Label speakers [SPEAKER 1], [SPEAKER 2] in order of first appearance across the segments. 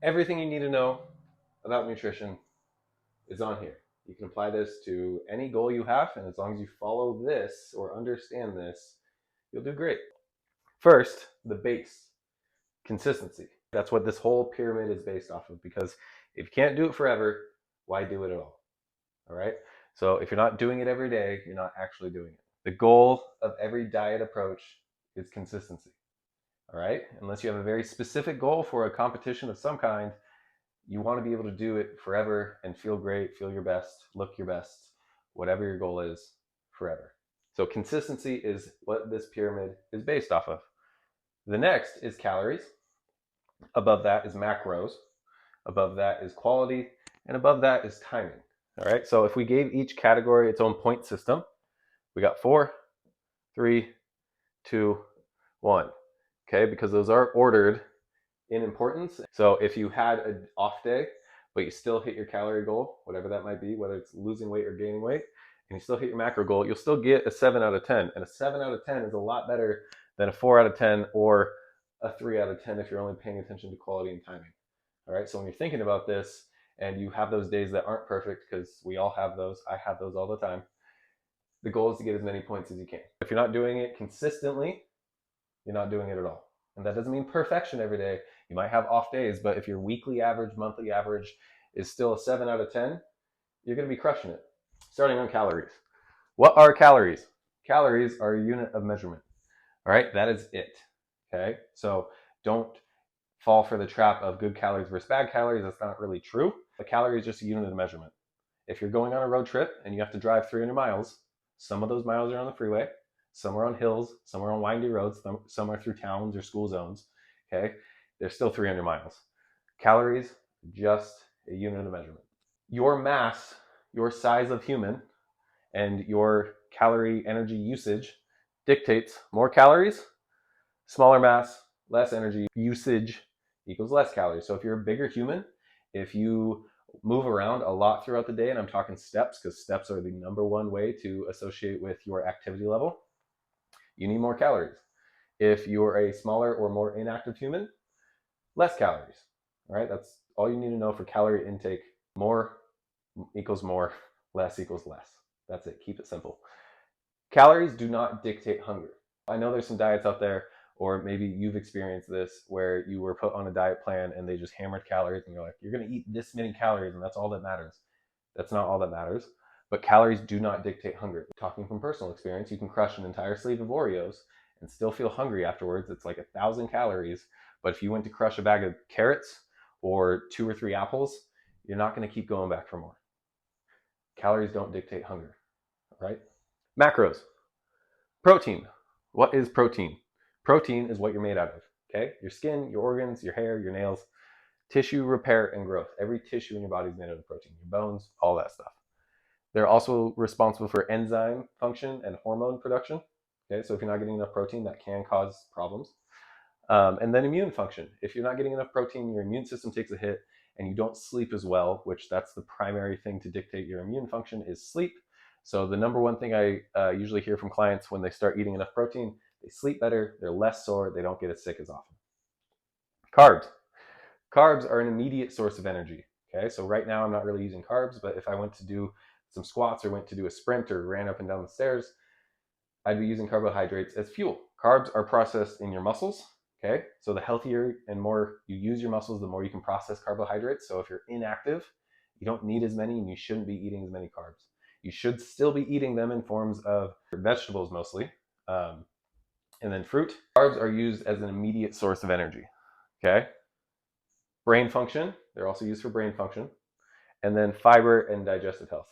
[SPEAKER 1] Everything you need to know about nutrition is on here. You can apply this to any goal you have, and as long as you follow this or understand this, you'll do great. First, the base, consistency. That's what this whole pyramid is based off of, because if you can't do it forever, why do it at all? All right? So if you're not doing it every day, you're not actually doing it. The goal of every diet approach is consistency. All right? Unless you have a very specific goal for a competition of some kind, you want to be able to do it forever and feel great, feel your best, look your best, whatever your goal is, forever. So consistency is what this pyramid is based off of. The next is calories. Above that is macros. Above that is quality. And above that is timing. All right, so if we gave each category its own point system, we got 4, 3, 2, 1. Okay, because those are ordered in importance. So if you had an off day, but you still hit your calorie goal, whatever that might be, whether it's losing weight or gaining weight, and you still hit your macro goal, you'll still get a 7 out of 10. And a 7 out of 10 is a lot better than a 4 out of 10 or a 3 out of 10 if you're only paying attention to quality and timing. All right, so when you're thinking about this and you have those days that aren't perfect, because we all have those, I have those all the time, the goal is to get as many points as you can. If you're not doing it consistently, you're not doing it at all. And that doesn't mean perfection every day. You might have off days, but if your weekly average, monthly average is still a 7 out of 10, you're going to be crushing it. Starting on calories. What are calories? Calories are a unit of measurement. All right, that is it. Okay, so don't fall for the trap of good calories versus bad calories. That's not really true. A calorie is just a unit of measurement. If you're going on a road trip and you have to drive 300 miles, some of those miles are on the freeway, some are on hills, some are on windy roads, some are through towns or school zones. Okay, they're still 300 miles. Calories, just a unit of measurement. Your mass, your size of human, and your calorie energy usage dictates more calories, smaller mass, less energy usage equals less calories. So if you're a bigger human, if you move around a lot throughout the day, and I'm talking steps because steps are the number one way to associate with your activity level, you need more calories. If you're a smaller or more inactive human, less calories. All right, that's all you need to know for calorie intake. More equals more, less equals less. That's it. Keep it simple. Calories do not dictate hunger. I know there's some diets out there, or maybe you've experienced this, where you were put on a diet plan and they just hammered calories and you're like, you're going to eat this many calories and that's all that matters. That's not all that matters. But calories do not dictate hunger. Talking from personal experience, you can crush an entire sleeve of Oreos and still feel hungry afterwards. It's like 1,000 calories. But if you went to crush a bag of carrots or 2 or 3 apples, you're not going to keep going back for more. Calories don't dictate hunger, right? Macros. Protein. What is protein? Protein is what you're made out of, okay? Your skin, your organs, your hair, your nails, tissue repair and growth. Every tissue in your body is made out of protein, your bones, all that stuff. They're also responsible for enzyme function and hormone production, okay? So if you're not getting enough protein, that can cause problems. And then immune function. If you're not getting enough protein, your immune system takes a hit and you don't sleep as well, which that's the primary thing to dictate your immune function is sleep. So the number one thing I usually hear from clients when they start eating enough protein, they sleep better, they're less sore, they don't get as sick as often. Carbs. Carbs are an immediate source of energy. Okay, so right now I'm not really using carbs, but if I went to do some squats or went to do a sprint or ran up and down the stairs, I'd be using carbohydrates as fuel. Carbs are processed in your muscles. Okay, so the healthier and more you use your muscles, the more you can process carbohydrates. So if you're inactive, you don't need as many and you shouldn't be eating as many carbs. You should still be eating them in forms of vegetables mostly, and then fruit. Carbs are used as an immediate source of energy. Okay, brain function, they're also used for brain function. And then fiber and digestive health.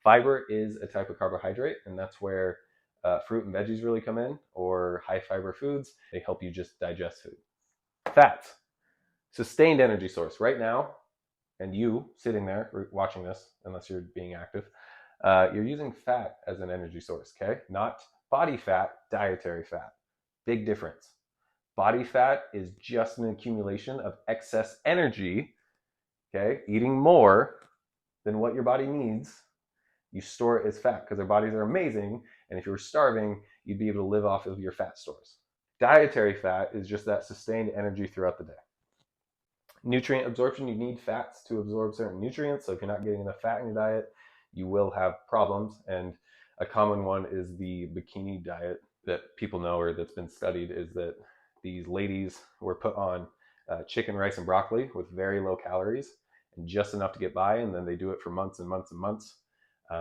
[SPEAKER 1] Fiber is a type of carbohydrate, and that's where fruit and veggies really come in, or high fiber foods. They help you just digest food. Fats, sustained energy source. Right now, and you sitting there watching this, unless you're being active, you're using fat as an energy source, okay? Not body fat, dietary fat. Big difference. Body fat is just an accumulation of excess energy, okay? Eating more than what your body needs, you store it as fat because our bodies are amazing. And if you were starving, you'd be able to live off of your fat stores. Dietary fat is just that sustained energy throughout the day. Nutrient absorption, you need fats to absorb certain nutrients. So if you're not getting enough fat in your diet, you will have problems. And a common one is the bikini diet that people know, or that's been studied, is that these ladies were put on chicken, rice, and broccoli with very low calories and just enough to get by. And then they do it for months and months and months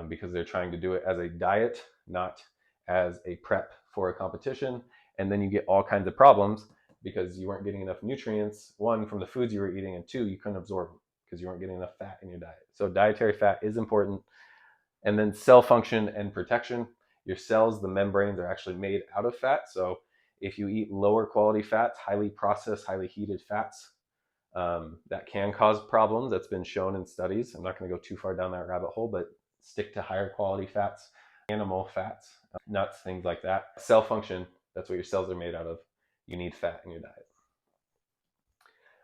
[SPEAKER 1] because they're trying to do it as a diet, not as a prep for a competition. And then you get all kinds of problems because you weren't getting enough nutrients, one, from the foods you were eating, and two, you couldn't absorb them because you weren't getting enough fat in your diet. So dietary fat is important. And then cell function and protection. Your cells, the membranes, are actually made out of fat. So if you eat lower quality fats, highly processed, highly heated fats, that can cause problems. That's been shown in studies. I'm not going to go too far down that rabbit hole, but stick to higher quality fats, animal fats, nuts, things like that. Cell function, that's what your cells are made out of. You need fat in your diet.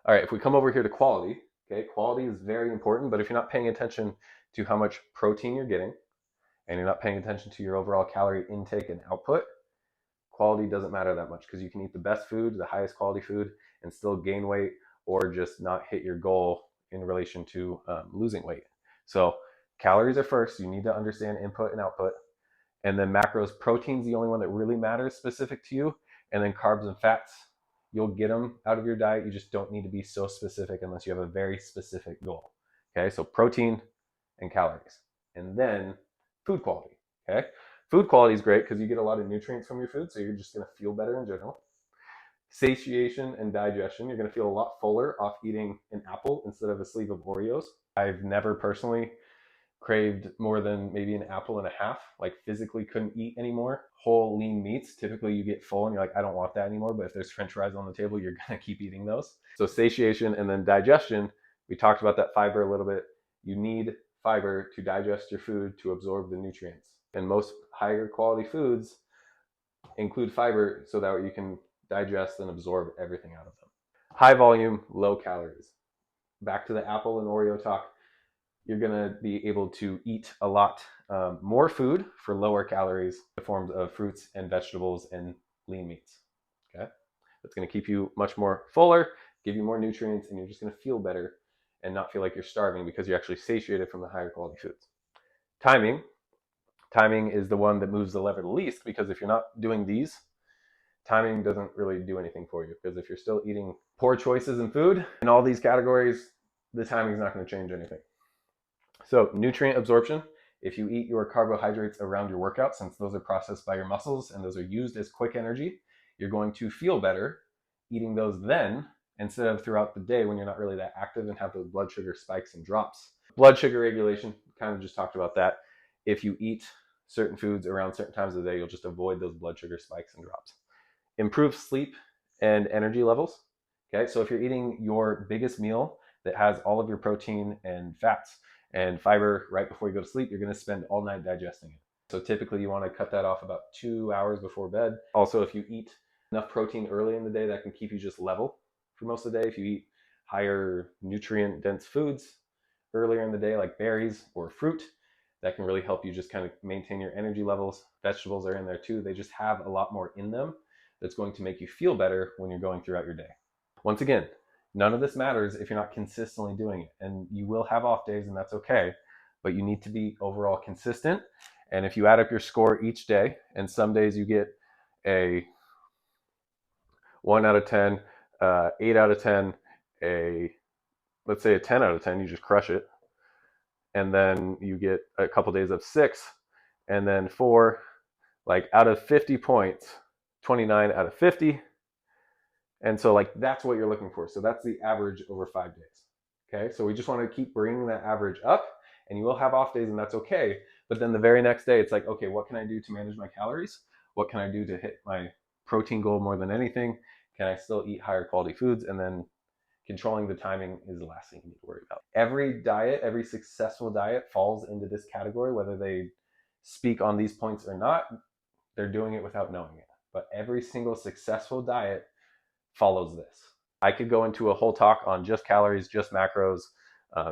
[SPEAKER 1] All right, if we come over here to quality, okay, quality is very important, but if you're not paying attention to how much protein you're getting and you're not paying attention to your overall calorie intake and output, quality doesn't matter that much because you can eat the best food, the highest quality food, and still gain weight or just not hit your goal in relation to losing weight. So calories are first. You need to understand input and output. And then macros, protein's the only one that really matters specific to you. And then carbs and fats, you'll get them out of your diet. You just don't need to be so specific unless you have a very specific goal. Okay, so protein and calories. And then food quality. Okay, food quality is great because you get a lot of nutrients from your food, so you're just going to feel better in general. Satiation and digestion, you're going to feel a lot fuller off eating an apple instead of a sleeve of Oreos. I've never personally craved more than maybe an apple and a half, like physically couldn't eat anymore. Whole lean meats, typically you get full and you're like, I don't want that anymore, but if there's french fries on the table, you're going to keep eating those. So satiation, and then digestion, we talked about that fiber a little bit. You need fiber to digest your food, to absorb the nutrients. And most higher quality foods include fiber so that you can digest and absorb everything out of them. High volume, low calories. Back to the apple and Oreo talk. You're going to be able to eat a lot more food for lower calories in the forms of fruits and vegetables and lean meats. Okay, that's going to keep you much more fuller, give you more nutrients, and you're just going to feel better and not feel like you're starving because you're actually satiated from the higher quality foods. Timing is the one that moves the lever the least, because if you're not doing these, timing doesn't really do anything for you, because if you're still eating poor choices in food in all these categories, the timing is not going to change anything. So nutrient absorption, if you eat your carbohydrates around your workout, since those are processed by your muscles and those are used as quick energy, you're going to feel better eating those then instead of throughout the day when you're not really that active and have those blood sugar spikes and drops. Blood sugar regulation, kind of just talked about that. If you eat certain foods around certain times of the day, you'll just avoid those blood sugar spikes and drops. Improve sleep and energy levels. Okay, so if you're eating your biggest meal that has all of your protein and fats and fiber right before you go to sleep, you're going to spend all night digesting it. So typically you want to cut that off about 2 hours before bed. Also, if you eat enough protein early in the day, that can keep you just level for most of the day. If you eat higher nutrient dense foods earlier in the day, like berries or fruit, that can really help you just kind of maintain your energy levels. Vegetables are in there too. They just have a lot more in them that's going to make you feel better when you're going throughout your day. Once again, none of this matters if you're not consistently doing it. And you will have off days, and that's okay, but you need to be overall consistent. And if you add up your score each day, and some days you get a 1 out of 10, 8 out of 10, let's say a 10 out of 10, you just crush it. And then you get a couple days of 6, and then 4, like out of 50 points, 29 out of 50. And so like that's what you're looking for. So that's the average over 5 days. Okay, so we just want to keep bringing that average up, and you will have off days, and that's okay. But then the very next day, it's like, okay, what can I do to manage my calories? What can I do to hit my protein goal more than anything? Can I still eat higher quality foods? And then controlling the timing is the last thing you need to worry about. Every diet, every successful diet falls into this category, whether they speak on these points or not. They're doing it without knowing it. But every single successful diet follows this. I could go into a whole talk on just calories, just macros,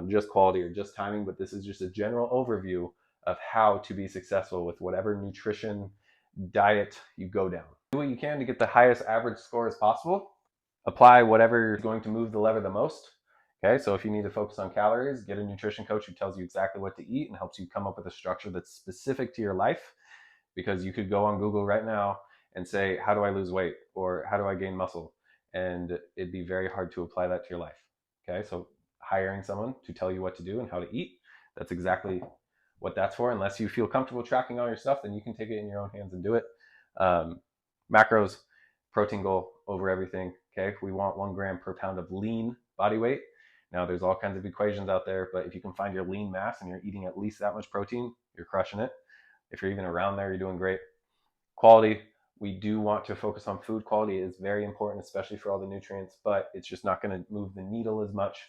[SPEAKER 1] just quality, or just timing, but this is just a general overview of how to be successful with whatever nutrition diet you go down. Do what you can to get the highest average score as possible. Apply whatever is going to move the lever the most. Okay, so if you need to focus on calories, get a nutrition coach who tells you exactly what to eat and helps you come up with a structure that's specific to your life. Because you could go on Google right now and say, how do I lose weight? Or how do I gain muscle? And it'd be very hard to apply that to your life. Okay, so hiring someone to tell you what to do and how to eat, that's exactly what that's for. Unless you feel comfortable tracking all your stuff, then you can take it in your own hands and do it. Macros, protein goal over everything. Okay, we want 1 gram per pound of lean body weight. Now, there's all kinds of equations out there, but if you can find your lean mass and you're eating at least that much protein, you're crushing it. If you're even around there, you're doing great. Quality, we do want to focus on food quality. It is very important, especially for all the nutrients, but it's just not going to move the needle as much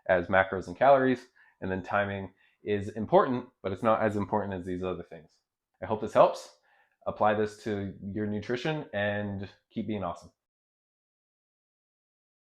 [SPEAKER 1] as macros and calories. And then timing is important, but it's not as important as these other things. I hope this helps. Apply this to your nutrition and keep being awesome.